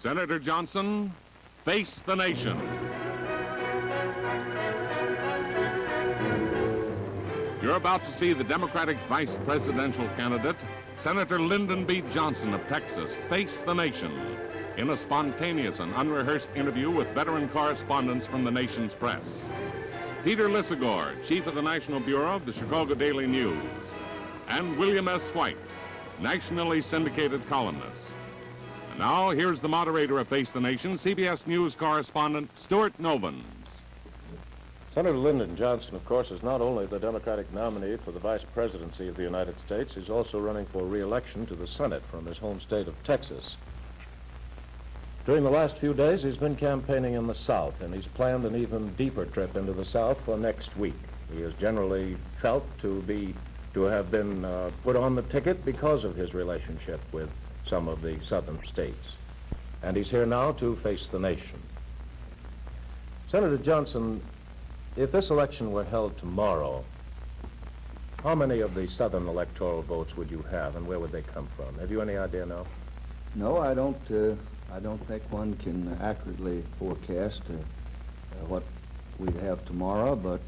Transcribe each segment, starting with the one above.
Senator Johnson, face the nation. You're about to see the Democratic vice presidential candidate, Senator Lyndon B. Johnson of Texas, face the nation in a spontaneous and unrehearsed interview with veteran correspondents from the nation's press. Peter Lissagore, chief of the National Bureau of the Chicago Daily News, and William S. White, nationally syndicated columnist. And now, here's the moderator of Face the Nation, CBS News correspondent Stuart Novins. Senator Lyndon Johnson, of course, is not only the Democratic nominee for the vice presidency of the United States, he's also running for re-election to the Senate from his home state of Texas. During the last few days, he's been campaigning in the South, and he's planned an even deeper trip into the South for next week. He is generally felt to have been put on the ticket because of his relationship with some of the southern states. And he's here now to face the nation. Senator Johnson, if this election were held tomorrow, how many of the southern electoral votes would you have, and where would they come from? Have you any idea now? No, I don't think one can accurately forecast what we'd have tomorrow, but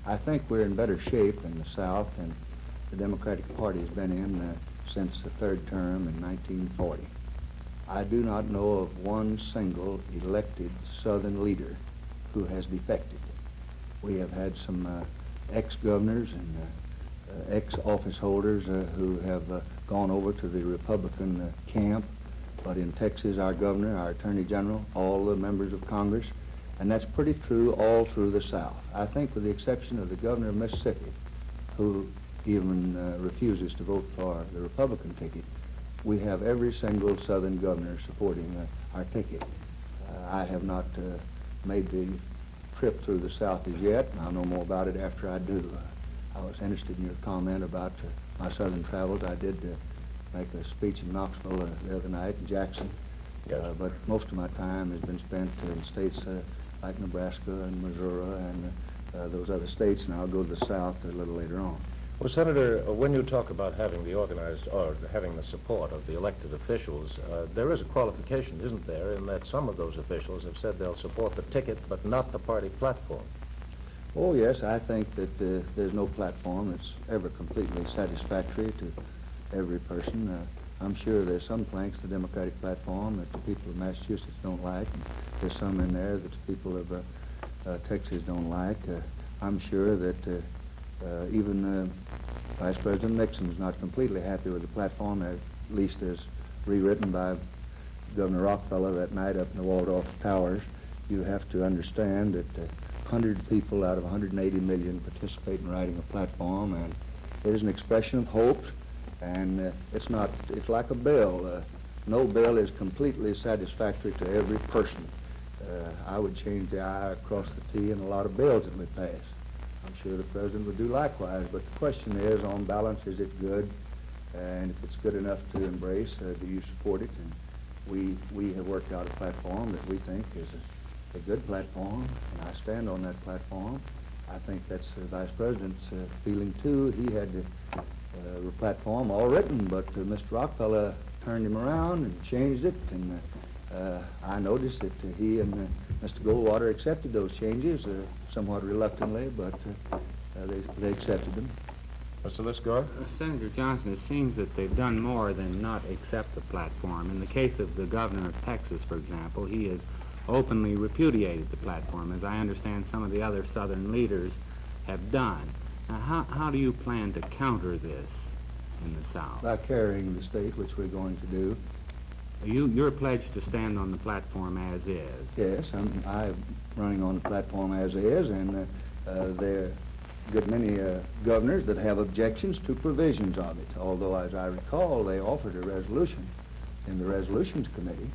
I think we're in better shape in the South than the Democratic Party has been in since the third term in 1940. I do not know of one single elected Southern leader who has defected. We have had some ex-governors and ex-office holders who have gone over to the Republican camp, but in Texas, our governor, our attorney general, all the members of Congress, and that's pretty true all through the South. I think with the exception of the governor of Mississippi, who even refuses to vote for the Republican ticket, we have every single Southern governor supporting our ticket. I have not made the trip through the South as yet, and I'll know more about it after I do. I was interested in your comment about my Southern travels. I did make a speech in Knoxville the other night in Jackson, yes. But most of my time has been spent in states like Nebraska and Missouri and those other states, and I'll go to the South a little later on. Well, Senator, when you talk about having the organized or having the support of the elected officials, there is a qualification, isn't there, in that some of those officials have said they'll support the ticket but not the party platform? Oh, yes, I think that there's no platform that's ever completely satisfactory to every person. I'm sure there's some planks of the Democratic platform that the people of Massachusetts don't like, and there's some in there that the people of Texas don't like. I'm sure that even Vice President Nixon's not completely happy with the platform, at least as rewritten by Governor Rockefeller that night up in the Waldorf Towers. You have to understand that 100 people out of 180 million participate in writing a platform, and it is an expression of hope, and it's like a bill. No bill is completely satisfactory to every person. I would change the I across the T in a lot of bills that we pass. I'm sure the president would do likewise, but the question is, on balance, is it good? And if it's good enough to embrace, do you support it? And we have worked out a platform that we think is a good platform, and I stand on that platform. I think that's the vice president's feeling too. He had the platform all written, but Mr. Rockefeller turned him around and changed it, and I noticed that he and Mr. Goldwater accepted those changes somewhat reluctantly, but they accepted them. Mr. Lissagore? Senator Johnson, it seems that they've done more than not accept the platform. In the case of the governor of Texas, for example, he has openly repudiated the platform, as I understand some of the other Southern leaders have done. Now, how do you plan to counter this in the South? By carrying the state, which we're going to do. You're pledged to stand on the platform as is. Yes, I'm running on the platform as is, and there are a good many governors that have objections to provisions of it, although, as I recall, they offered a resolution in the Resolutions Committee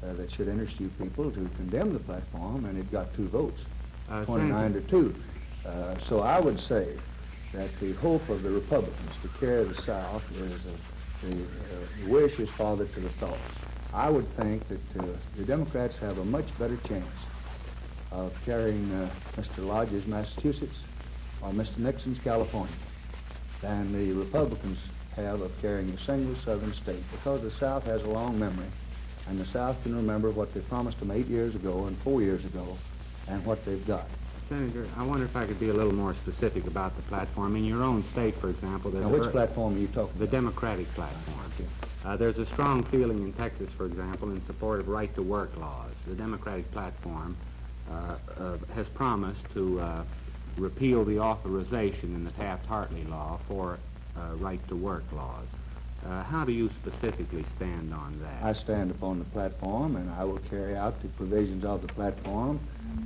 that should interest you people to condemn the platform, and it got 2 votes, 29 to 2. So I would say that the hope of the Republicans to carry the South is the wish is father to the thought. I would think that the Democrats have a much better chance of carrying Mr. Lodge's Massachusetts or Mr. Nixon's California than the Republicans have of carrying a single southern state, because the South has a long memory And the South can remember what they promised them 8 years ago and 4 years ago and what they've got. Senator, I wonder if I could be a little more specific about the platform. In your own state, for example, there's Now, which platform are you talking the about? Democratic platform. There's a strong feeling in Texas, for example, in support of right-to-work laws. The Democratic platform has promised to repeal the authorization in the Taft-Hartley law for right-to-work laws. How do you specifically stand on that? I stand upon the platform, and I will carry out the provisions of the platform.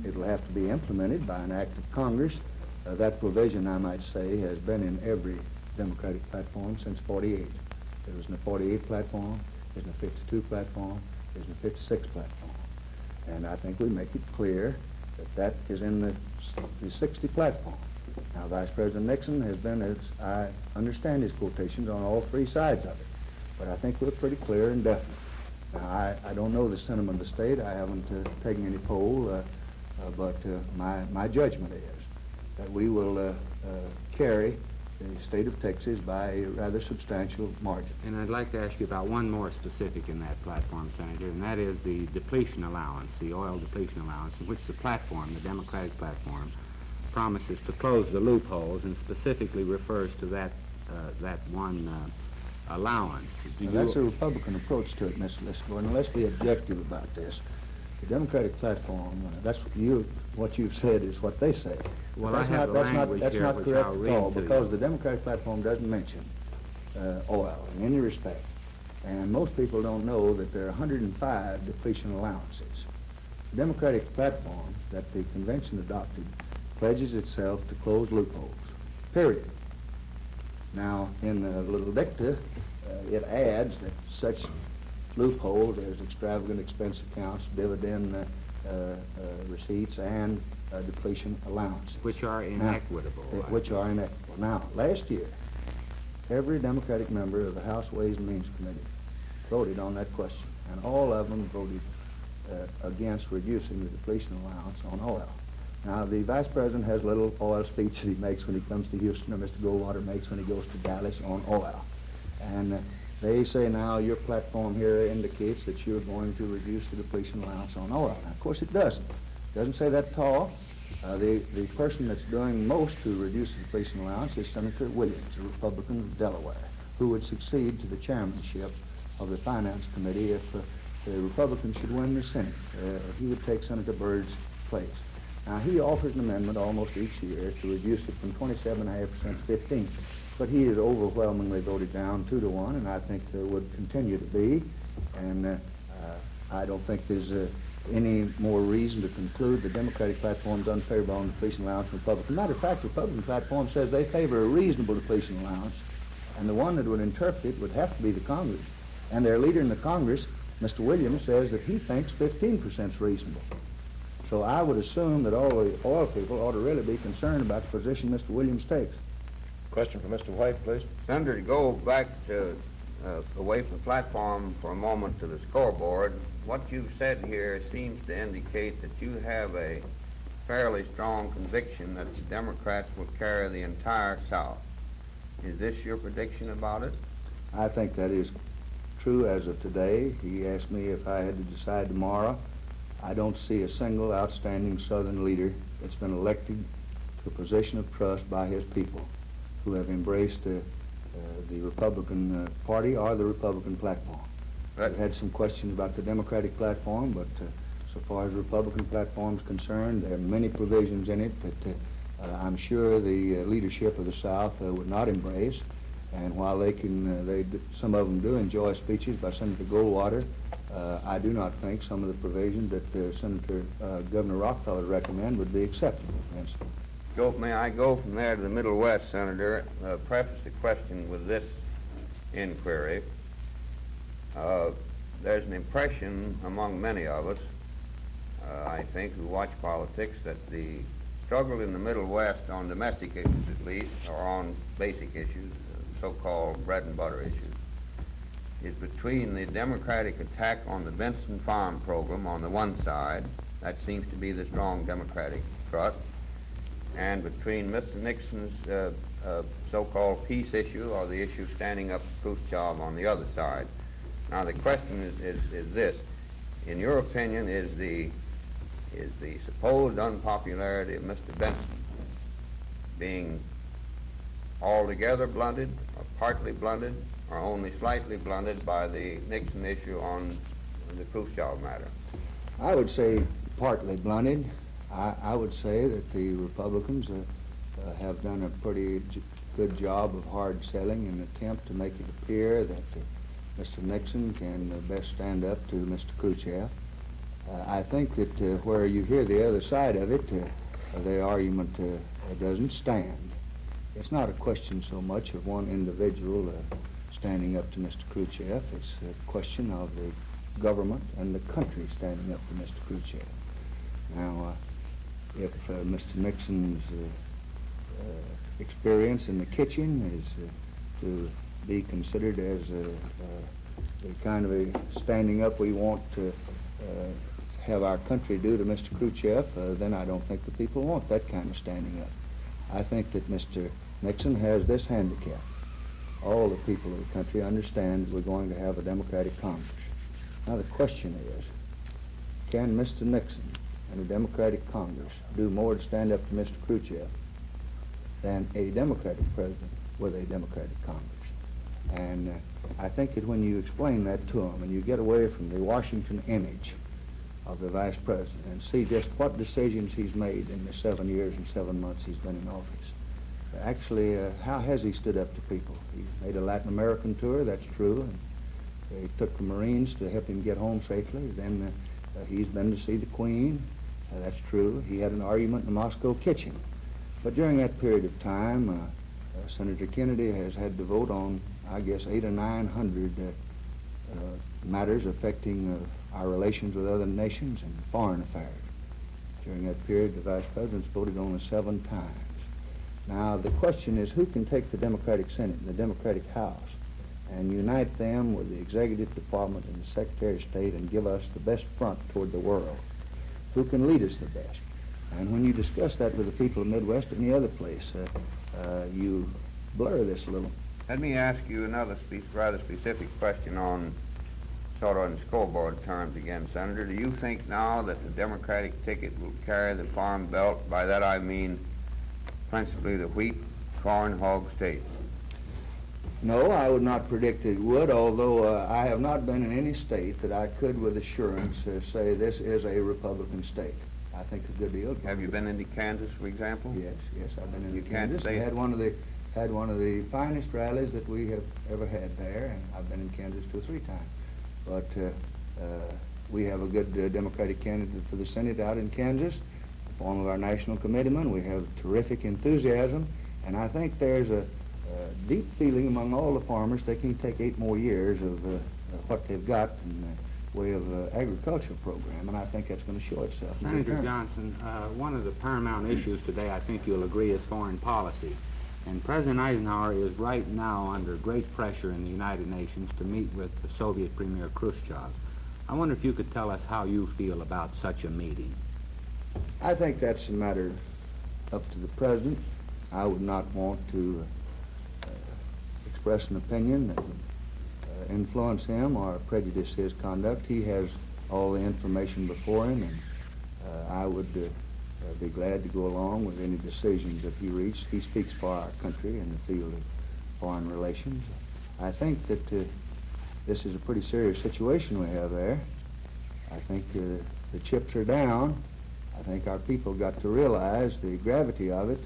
It will have to be implemented by an act of Congress. That provision, I might say, has been in every Democratic platform since 48. There was in the 48 platform, there's in the 52 platform, there's in the 56 platform. And I think we make it clear that that is in the 60 platform. Now, Vice President Nixon has been, as I understand his quotations, on all three sides of it. But I think we're pretty clear and definite. Now, I don't know the sentiment of the state. I haven't taken any poll, but my judgment is that we will carry the state of Texas by a rather substantial margin. And I'd like to ask you about one more specific in that platform, Senator, and that is the depletion allowance, the oil depletion allowance, in which the platform, the Democratic platform, promises to close the loopholes and specifically refers to that one allowance. Now, that's a Republican approach to it, Mr. Liscor, and let's be objective about this. The Democratic platform, what you've said is what they say. Well, I have the language that's here, not which correct I'll at read all, to because you. the Democratic platform doesn't mention oil in any respect. And most people don't know that there are 105 depletion allowances. The Democratic platform that the convention adopted pledges itself to close loopholes, period. Now, in the little dicta, it adds that such loopholes as extravagant expense accounts, dividend receipts, and depletion allowance. Which are inequitable. Which are inequitable. Now, last year, every Democratic member of the House Ways and Means Committee voted on that question, and all of them voted against reducing the depletion allowance on oil. Now, the Vice President has a little oil speech that he makes when he comes to Houston, or Mr. Goldwater makes when he goes to Dallas on oil. And they say now your platform here indicates that you're going to reduce the depletion allowance on oil. Now, of course, it doesn't. It doesn't say that at all. The person that's doing most to reduce the depletion allowance is Senator Williams, a Republican of Delaware, who would succeed to the chairmanship of the Finance Committee if the Republicans should win the Senate. He would take Senator Byrd's place. Now, he offers an amendment almost each year to reduce it from 27.5% to 15%. But he is overwhelmingly voted down 2-1, and I think there would continue to be. And I don't think there's any more reason to conclude the Democratic platform is unfavorable on depletion allowance from Republican. Matter of fact, the Republican platform says they favor a reasonable depletion allowance, and the one that would interpret it would have to be the Congress. And their leader in the Congress, Mr. Williams, says that he thinks 15% is reasonable. So I would assume that all the oil people ought to really be concerned about the position Mr. Williams takes. Question for Mr. White, please. Senator, to go back to away from the platform for a moment to the scoreboard, what you've said here seems to indicate that you have a fairly strong conviction that the Democrats will carry the entire South. Is this your prediction about it? I think that is true as of today. He asked me if I had to decide tomorrow. I don't see a single outstanding Southern leader that's been elected to a position of trust by his people who have embraced the Republican Party or the Republican platform. Right. We've had some questions about the Democratic platform, but so far as the Republican platform is concerned, there are many provisions in it that I'm sure the leadership of the South would not embrace. And while some of them do enjoy speeches by Senator Goldwater, I do not think some of the provisions that Governor Rockefeller would recommend would be acceptable. May I go from there to the Middle West, Senator? Preface the question with this inquiry. There's an impression among many of us, I think, who watch politics, that the struggle in the Middle West on domestic issues at least, or on basic issues, so-called bread and butter issues, is between the Democratic attack on the Benson Farm Program on the one side, that seems to be the strong Democratic thrust, and between Mr. Nixon's so-called peace issue, or the issue standing up to Khrushchev on the other side. Now the question is this: in your opinion, is the supposed unpopularity of Mr. Benson being altogether blunted, or partly blunted, or only slightly blunted by the Nixon issue on the Khrushchev matter? I would say partly blunted. I would say that the Republicans have done a pretty good job of hard selling in an attempt to make it appear that Mr. Nixon can best stand up to Mr. Khrushchev. I think that where you hear the other side of it, the argument doesn't stand. It's not a question so much of one individual standing up to Mr. Khrushchev. It's a question of the government and the country standing up to Mr. Khrushchev. Now, if Mr. Nixon's experience in the kitchen is to be considered as the kind of a standing up we want to have our country do to Mr. Khrushchev, then I don't think the people want that kind of standing up. I think that Mr. Nixon has this handicap. All the people of the country understand we're going to have a Democratic Congress. Now the question is, can Mr. Nixon and a Democratic Congress do more to stand up to Mr. Khrushchev than a Democratic president with a Democratic Congress? And I think that when you explain that to them and you get away from the Washington image of the vice president and see just what decisions he's made in the 7 years and 7 months he's been in office, actually, how has he stood up to people? He made a Latin American tour, that's true, and he took the Marines to help him get home safely. Then he's been to see the Queen, that's true. He had an argument in the Moscow kitchen. But during that period of time, Senator Kennedy has had to vote on, I guess, 800 or 900 matters affecting our relations with other nations and foreign affairs. During that period, the vice president's voted on it 7 times. Now, the question is, who can take the Democratic Senate and the Democratic House and unite them with the Executive Department and the Secretary of State and give us the best front toward the world? Who can lead us the best? And when you discuss that with the people of the Midwest or any other place, you blur this a little. Let me ask you another rather specific question on sort of in scoreboard terms again, Senator. Do you think now that the Democratic ticket will carry the Farm Belt? By that I mean principally the wheat, corn, hog states. No, I would not predict it would, although I have not been in any state that I could with assurance say this is a Republican state. I think a good deal. Have you been into Kansas, for example? Yes, I've been into Kansas. I had one of the finest rallies that we have ever had there, and I've been in Kansas 2 or 3 times. But we have a good Democratic candidate for the Senate out in Kansas, in the form of our national committeeman. We have terrific enthusiasm, and I think there's a deep feeling among all the farmers they can take 8 more years of what they've got in the way of agricultural program, and I think that's going to show itself. Senator Johnson, one of the paramount issues today, I think you'll agree, is foreign policy. And President Eisenhower is right now under great pressure in the United Nations to meet with the Soviet Premier Khrushchev. I wonder if you could tell us how you feel about such a meeting. I think that's a matter up to the President. I would not want to express an opinion that would influence him or prejudice his conduct. He has all the information before him, and I would be glad to go along with any decisions that he reached. He speaks for our country in the field of foreign relations. I think that this is a pretty serious situation we have there. I think the chips are down. I think our people got to realize the gravity of it.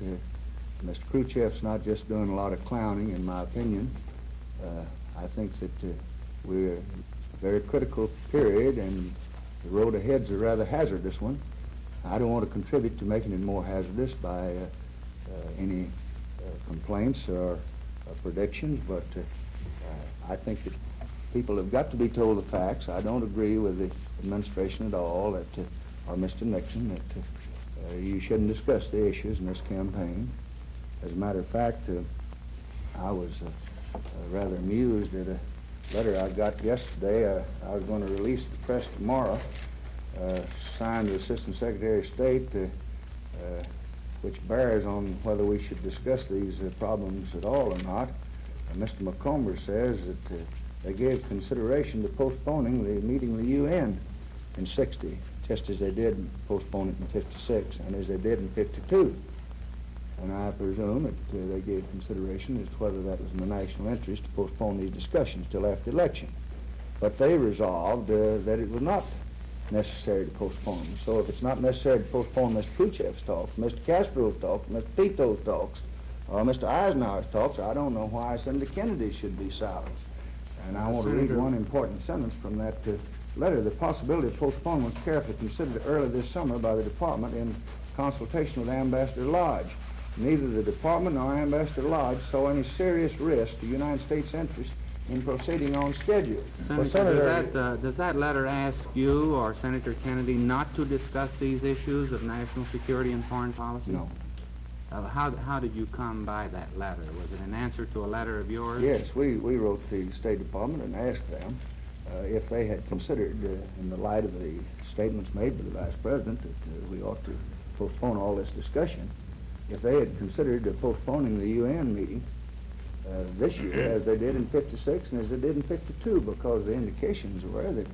Mr. Khrushchev's not just doing a lot of clowning, in my opinion. I think that we're in a very critical period, and the road ahead's a rather hazardous one. I don't want to contribute to making it more hazardous by any complaints or predictions, but I think that people have got to be told the facts. I don't agree with the administration at all, or Mr. Nixon, that you shouldn't discuss the issues in this campaign. As a matter of fact, I was rather amused at a letter I got yesterday. I was going to release the press tomorrow, signed the Assistant Secretary of State, which bears on whether we should discuss these problems at all or not. Mr. McComber says that they gave consideration to postponing the meeting of the UN in 60, just as they did postpone it in 56 and as they did in 52. And I presume that they gave consideration as to whether that was in the national interest to postpone these discussions till after election. But they resolved that it was not necessary to postpone them. So if it's not necessary to postpone Mr. Khrushchev's talks, Mr. Castro's talks, Mr. Tito's talks, or Mr. Eisenhower's talks, I don't know why Senator Kennedy should be silenced. And I want to read one important sentence from that letter. The possibility of postponement was carefully considered early this summer by the Department in consultation with Ambassador Lodge. Neither the Department nor Ambassador Lodge saw any serious risk to United States interests in proceeding on schedule. Senator, does that letter ask you or Senator Kennedy not to discuss these issues of national security and foreign policy? No. How did you come by that letter? Was it an answer to a letter of yours? Yes, we wrote the State Department and asked them if they had considered, in the light of the statements made by the Vice President, that we ought to postpone all this discussion, if they had considered postponing the UN meeting this year, as they did in 56 and as they did in 52, because the indications were that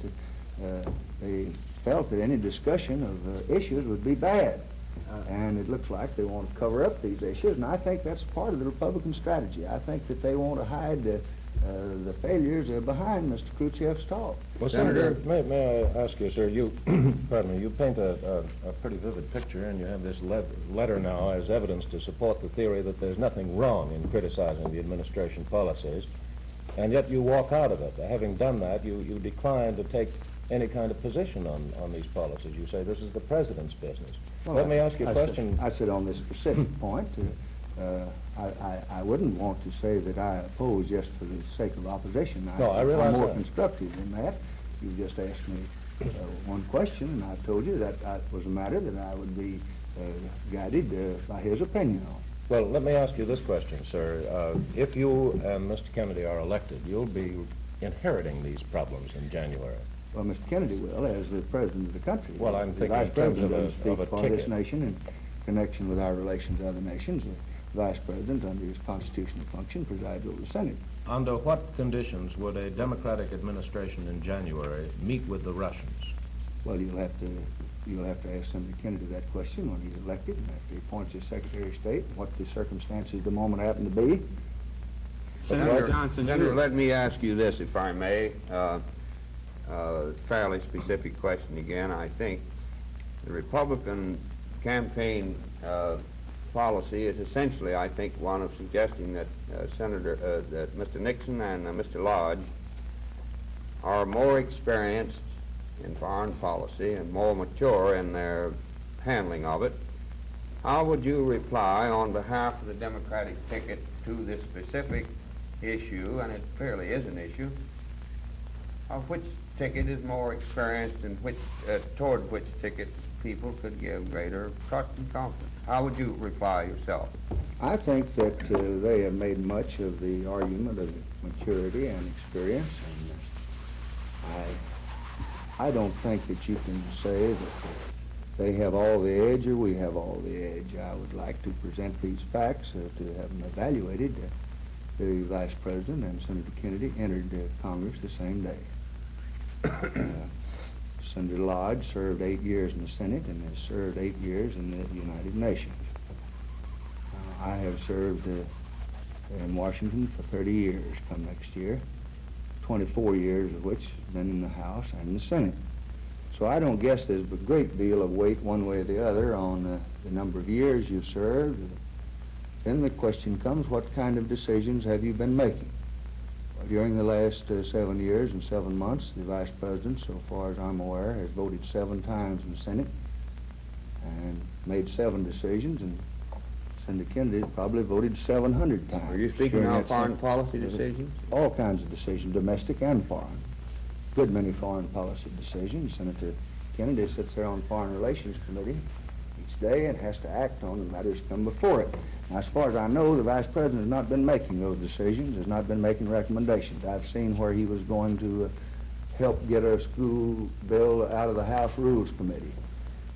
they felt that any discussion of issues would be bad. And it looks like they want to cover up these issues, and I think that's part of the Republican strategy. I think that they want to hide the failures behind Mr. Khrushchev's talk. Well, Senator, may I ask you, sir, you, pardon me, you paint a pretty vivid picture, and you have this letter now as evidence to support the theory that there's nothing wrong in criticizing the administration policies, and yet you walk out of it. Having done that, you decline to take any kind of position on these policies. You say this is the president's business. Well, let me ask you a question. I said on this specific point, I wouldn't want to say that I oppose just for the sake of opposition. No, I realize I'm more that. constructive than that. You just asked me one question, and I told you that was a matter that I would be guided by his opinion on. Well, let me ask you this question, sir. If you and Mr. Kennedy are elected, you'll be inheriting these problems in January. Well, Mr. Kennedy will, as the president of the country. Well, I'm The thinking Vice in terms President of doesn't speak a for ticket. this nation in connection with our relations with other nations. The Vice President, under his constitutional function, presides over the Senate. Under what conditions would a Democratic administration in January meet with the Russians? Well, you'll have to ask Senator Kennedy that question when he's elected, and after he appoints his Secretary of State, what the circumstances of the moment happen to be. Senator Johnson, Senator, let me ask you this, if I may. Fairly specific question again. I think the Republican campaign policy is essentially, I think, one of suggesting that that Mr. Nixon and Mr. Lodge are more experienced in foreign policy and more mature in their handling of it. How would you reply on behalf of the Democratic ticket to this specific issue, and it clearly is an issue, of which ticket is more experienced and toward which ticket people could give greater trust and confidence? How would you reply yourself? I think that they have made much of the argument of maturity and experience, and I don't think that you can say that they have all the edge or we have all the edge. I would like to present these facts to have them evaluated. The Vice President and Senator Kennedy entered Congress the same day. Senator Lodge served 8 years in the Senate and has served 8 years in the United Nations. I have served in Washington for 30 years come next year, 24 years of which have been in the House and the Senate. So I don't guess there's a great deal of weight one way or the other on the number of years you've served. Then the question comes, what kind of decisions have you been making? During the last 7 years and 7 months, the Vice President, so far as I'm aware, has voted 7 times in the Senate and made 7 decisions, and Senator Kennedy probably voted 700 times. Are you speaking during now that foreign Senate. policy decisions? All kinds of decisions, domestic and foreign. Good many foreign policy decisions. Senator Kennedy sits there on the Foreign Relations Committee each day and has to act on the matters come before it. Now, as far as I know, the Vice President has not been making those decisions, has not been making recommendations. I've seen where he was going to help get a school bill out of the House Rules Committee,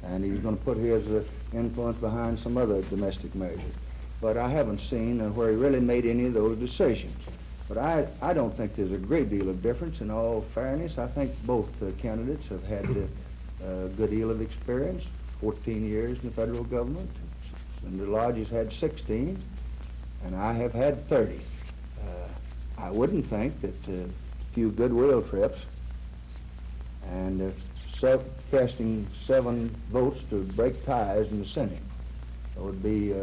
and he's going to put his influence behind some other domestic measures. But I haven't seen where he really made any of those decisions. But I don't think there's a great deal of difference. In all fairness, I think both candidates have had a good deal of experience, 14 years in the federal government. Senator Lodge has had 16, and I have had 30. I wouldn't think that a few goodwill trips and casting 7 votes to break ties in the Senate would be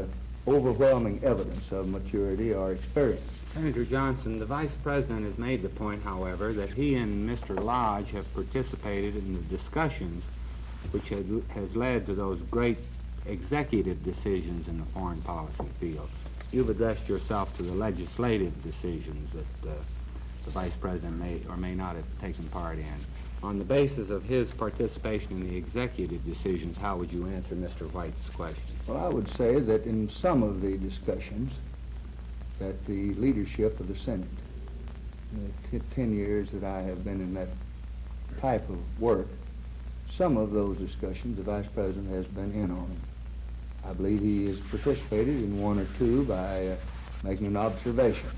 overwhelming evidence of maturity or experience. Senator Johnson, the Vice President has made the point, however, that he and Mr. Lodge have participated in the discussions which has led to those great executive decisions in the foreign policy field. You've addressed yourself to the legislative decisions that the Vice President may or may not have taken part in. On the basis of his participation in the executive decisions, how would you answer Mr. White's question? Well, I would say that in some of the discussions that the leadership of the Senate, the 10 years that I have been in that type of work, some of those discussions the Vice President has been in on them. I believe he has participated in 1 or 2 by making an observation.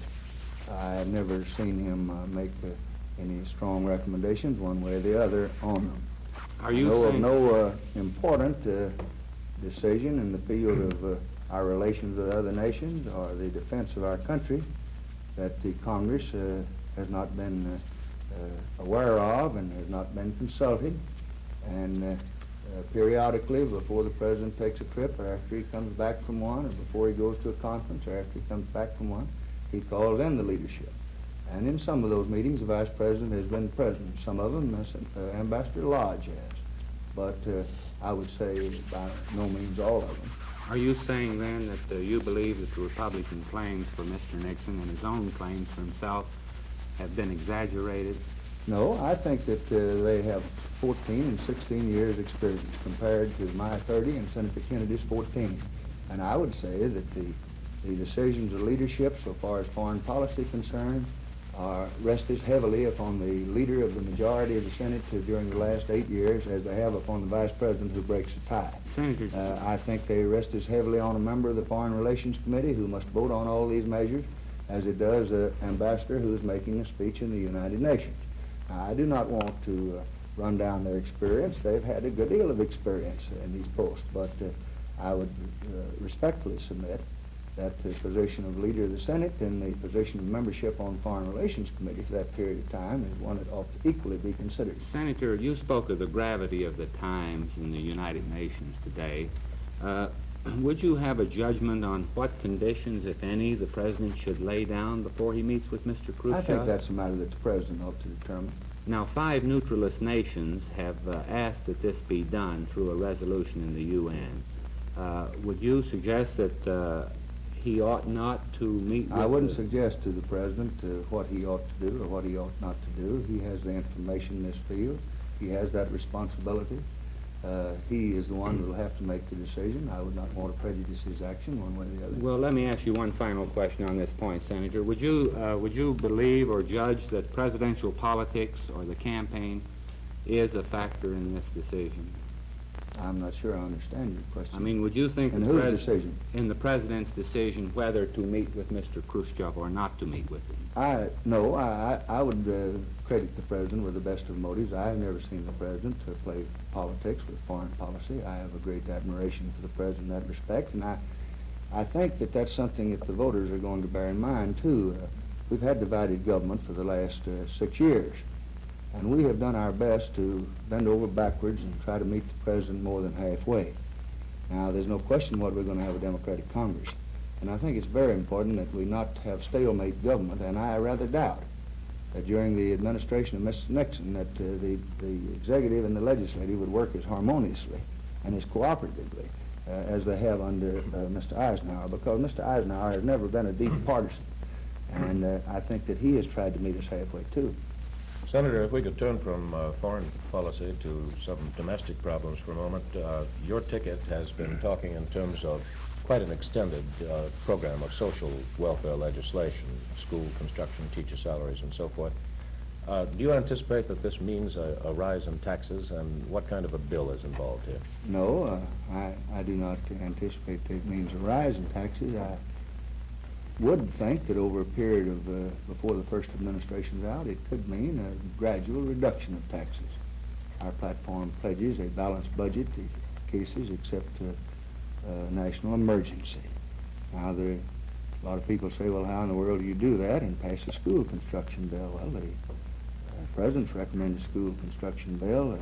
I have never seen him make any strong recommendations one way or the other on them. Are you of saying... no important decision in the field of our relations with other nations or the defense of our country that the Congress has not been aware of and has not been consulted. And periodically, before the President takes a trip or after he comes back from one, or before he goes to a conference or after he comes back from one, he calls in the leadership. And in some of those meetings, the Vice President has been present. Some of them, Ambassador Lodge has. But I would say by no means all of them. Are you saying then that you believe that the Republican claims for Mr. Nixon and his own claims for himself have been exaggerated? No, I think that they have 14 and 16 years experience compared to my 30 and Senator Kennedy's 14. And I would say that the decisions of leadership so far as foreign policy concerned rest as heavily upon the leader of the majority of the Senate during the last 8 years as they have upon the Vice President who breaks the tie. Senator, I think they rest as heavily on a member of the Foreign Relations Committee who must vote on all these measures as it does an ambassador who is making a speech in the United Nations. I do not want to run down their experience. They've had a good deal of experience in these posts, but I would respectfully submit that the position of leader of the Senate and the position of membership on Foreign Relations Committee for that period of time is one that ought to equally be considered. Senator, you spoke of the gravity of the times in the United Nations today. Would you have a judgment on what conditions, if any, the President should lay down before he meets with Mr. Khrushchev? I think that's a matter that the President ought to determine. Now, 5 neutralist nations have asked that this be done through a resolution in the UN. Would you suggest that he ought not to meet with... I wouldn't suggest to the President what he ought to do or what he ought not to do. He has the information in this field. He has that responsibility. He is the one who will have to make the decision. I would not want to prejudice his action one way or the other. Well, let me ask you one final question on this point, Senator. Would you believe or judge that presidential politics or the campaign is a factor in this decision? I'm not sure I understand your question. I mean, would you think... In whose decision? In the President's decision whether to meet with Mr. Khrushchev or not to meet with him. I would credit the President with the best of motives. I have never seen the President play politics with foreign policy. I have a great admiration for the President in that respect, and I think that that's something that the voters are going to bear in mind, too. We've had divided government for the last 6 years, and we have done our best to bend over backwards and try to meet the President more than halfway. Now, there's no question what we're going to have a Democratic Congress. And I think it's very important that we not have stalemate government, and I rather doubt that during the administration of Mr. Nixon that the executive and the legislative would work as harmoniously and as cooperatively as they have under Mr. Eisenhower, because Mr. Eisenhower has never been a deep partisan, and I think that he has tried to meet us halfway, too. Senator, if we could turn from foreign policy to some domestic problems for a moment. Your ticket has been talking in terms of quite an extended program of social welfare legislation, school construction, teacher salaries, and so forth. Do you anticipate that this means a rise in taxes, and what kind of a bill is involved here? No, I do not anticipate that it means a rise in taxes. would think that over a period of, before the first administration's out, it could mean a gradual reduction of taxes. Our platform pledges a balanced budget in cases except national emergency. Now, a lot of people say, well, how in the world do you do that and pass a school construction bill? Well, the President's recommended school construction bill.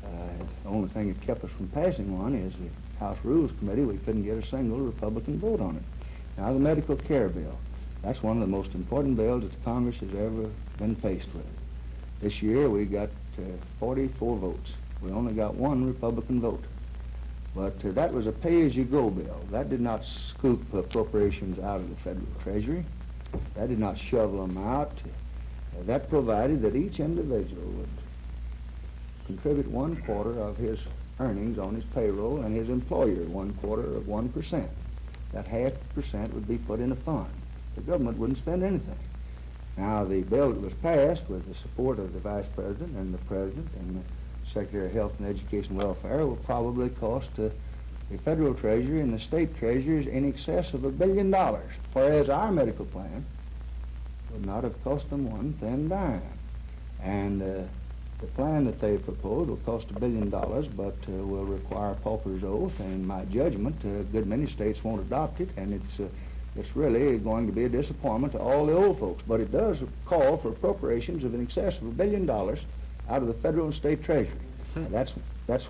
The only thing that kept us from passing one is the House Rules Committee. We couldn't get a single Republican vote on it. Now, the medical care bill. That's one of the most important bills that the Congress has ever been faced with. This year, we got 44 votes. We only got one Republican vote. But that was a pay-as-you-go bill. That did not scoop appropriations out of the federal treasury. That did not shovel them out. That provided that each individual would contribute 1/4 of his earnings on his payroll and his employer 1/4 of 1%. That 0.5% would be put in a fund. The government wouldn't spend anything. Now, the bill that was passed with the support of the Vice President and the President and the Secretary of Health and Education and Welfare will probably cost the federal treasury and the state treasuries in excess of $1 billion, whereas our medical plan would not have cost them one thin dime. And the plan that they proposed will cost $1 billion, but will require a pauper's oath, and in my judgment, a good many states won't adopt it, and it's really going to be a disappointment to all the old folks. But it does call for appropriations of in excess of $1 billion out of the federal and state treasury.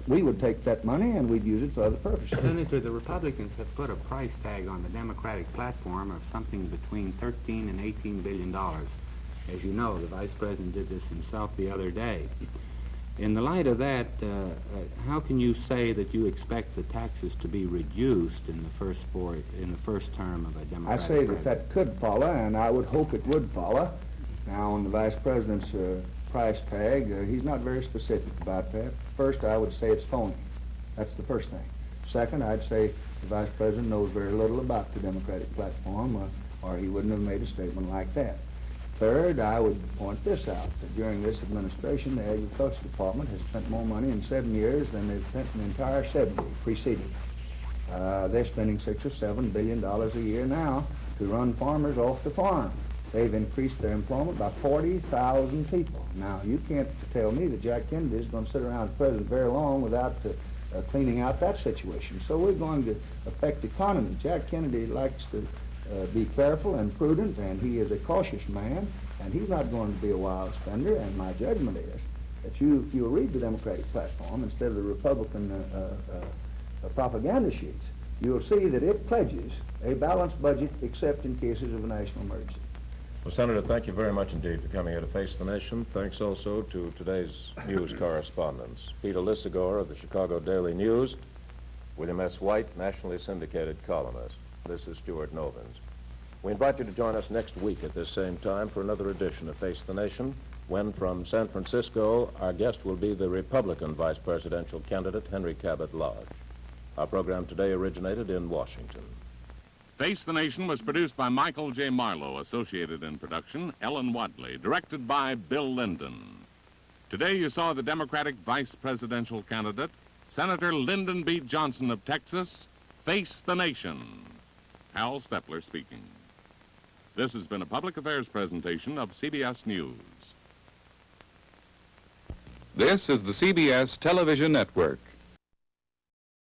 We would take that money and we'd use it for other purposes. Senator, the Republicans have put a price tag on the Democratic platform of something between $13 and $18 billion. As you know, the Vice President did this himself the other day. In the light of that, how can you say that you expect the taxes to be reduced in the first term of a Democratic I say president? that could follow, and I would hope it would follow. Now, on the Vice President's price tag, he's not very specific about that. First, I would say it's phony. That's the first thing. Second, I'd say the Vice President knows very little about the Democratic platform, or he wouldn't have made a statement like that. Third, I would point this out, that during this administration, the Agriculture Department has spent more money in 7 years than they've spent in the entire 70 preceding. They're spending $6 or $7 billion a year now to run farmers off the farm. They've increased their employment by 40,000 people. Now, you can't tell me that Jack Kennedy is going to sit around as president very long without cleaning out that situation. So we're going to affect the economy. Jack Kennedy likes to be careful and prudent, and he is a cautious man, and he's not going to be a wild spender. And my judgment is that if you read the Democratic platform instead of the Republican propaganda sheets, you'll see that it pledges a balanced budget except in cases of a national emergency. Well, Senator, thank you very much indeed for coming here to Face the Nation. Thanks also to today's news correspondents, Peter Lissagore of the Chicago Daily News, William S. White, nationally syndicated columnist. This is Stuart Novins. We invite you to join us next week at this same time for another edition of Face the Nation, when from San Francisco, our guest will be the Republican vice presidential candidate, Henry Cabot Lodge. Our program today originated in Washington. Face the Nation was produced by Michael J. Marlowe, associated in production, Ellen Wadley, directed by Bill Lyndon. Today you saw the Democratic vice presidential candidate, Senator Lyndon B. Johnson of Texas, face the nation. Hal Stepler speaking. This has been a public affairs presentation of CBS News. This is the CBS Television Network.